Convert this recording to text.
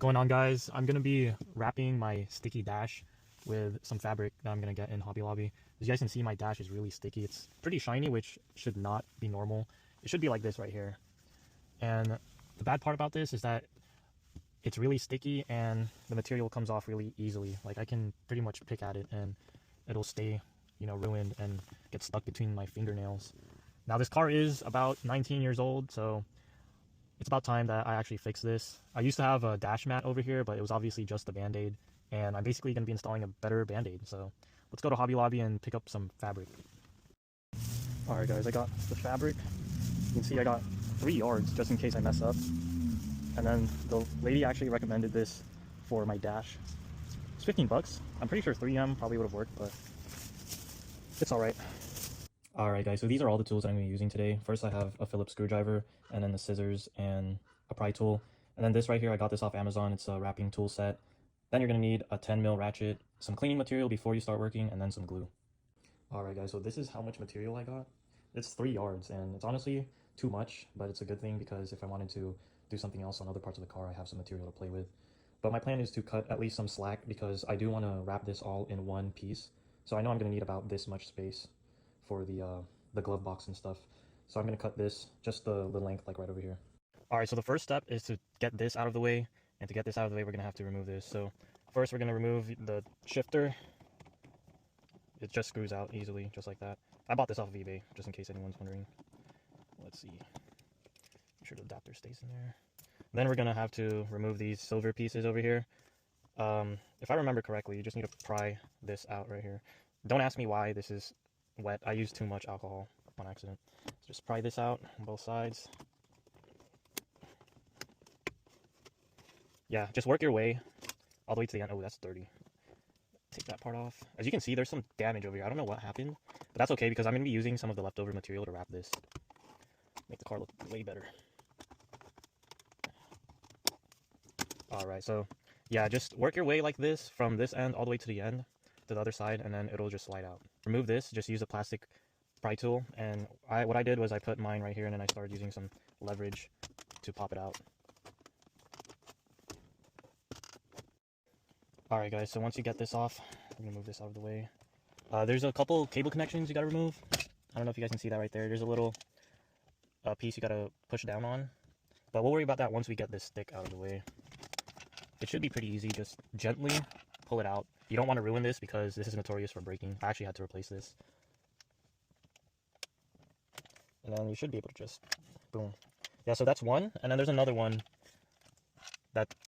going on, guys? I'm gonna be wrapping my sticky dash with some fabric that I'm gonna get in Hobby Lobby. As you guys can see, my dash is really sticky. It's pretty shiny, which should not be normal. It should be like this right here. And the bad part about this is that it's really sticky and the material comes off really easily. Like, I can pretty much pick at it and it'll stay, ruined and get stuck between my fingernails. Now, this car is about 19 years old, so it's about time that I actually fix this. I used to have a dash mat over here, but it was obviously just a band-aid, and I'm basically going to be installing a better band-aid. So let's go to Hobby Lobby and pick up some fabric. Alright guys, I got the fabric. You can see I got 3 yards just in case I mess up. And then the lady actually recommended this for my dash. It's 15 bucks. I'm pretty sure 3M probably would have worked, but it's alright. Alright guys, so these are all the tools that I'm going to be using today. First I have a Phillips screwdriver, and then the scissors and a pry tool. And then this right here, I got this off Amazon. It's a wrapping tool set. Then you're going to need a 10mm ratchet, some cleaning material before you start working, and then some glue. Alright guys, so this is how much material I got. It's 3 yards, and it's honestly too much, but it's a good thing because if I wanted to do something else on other parts of the car, I have some material to play with. But my plan is to cut at least some slack because I do want to wrap this all in one piece. So I know I'm going to need about this much space for the glove box and stuff. So I'm going to cut this just the length, like right over here. Alright, so the first step is to get this out of the way, and to get this out of the way, we're going to have to remove this. So first we're going to remove the shifter. It just screws out easily, just like that. I bought this off of eBay, just in case anyone's wondering. Let's see. Make sure the adapter stays in there. Then we're going to have to remove these silver pieces over here. If I remember correctly, you just need to pry this out right here. Don't ask me why this is wet. I used too much alcohol on accident. So just pry this out on both sides. Yeah, just work your way all the way to the end. Oh, that's dirty. Take that part off. As you can see, there's some damage over here. I don't know what happened, but that's okay because I'm going to be using some of the leftover material to wrap this. Make the car look way better. Alright, so yeah, just work your way like this from this end all the way to the end, to the other side, and then it'll just slide out. Remove this, just use a plastic pry tool, and what I did was I put mine right here and then I started using some leverage to pop it out. Alright guys, so once you get this off, I'm gonna move this out of the way. There's a couple cable connections you gotta remove. I don't know if you guys can see that right there. There's a little piece you gotta push down on, but we'll worry about that once we get this stick out of the way. It should be pretty easy. Just gently pull it out. You don't want to ruin this because this is notorious for breaking. I actually had to replace this. And then you should be able to just, boom. Yeah, so that's one. And then there's another one that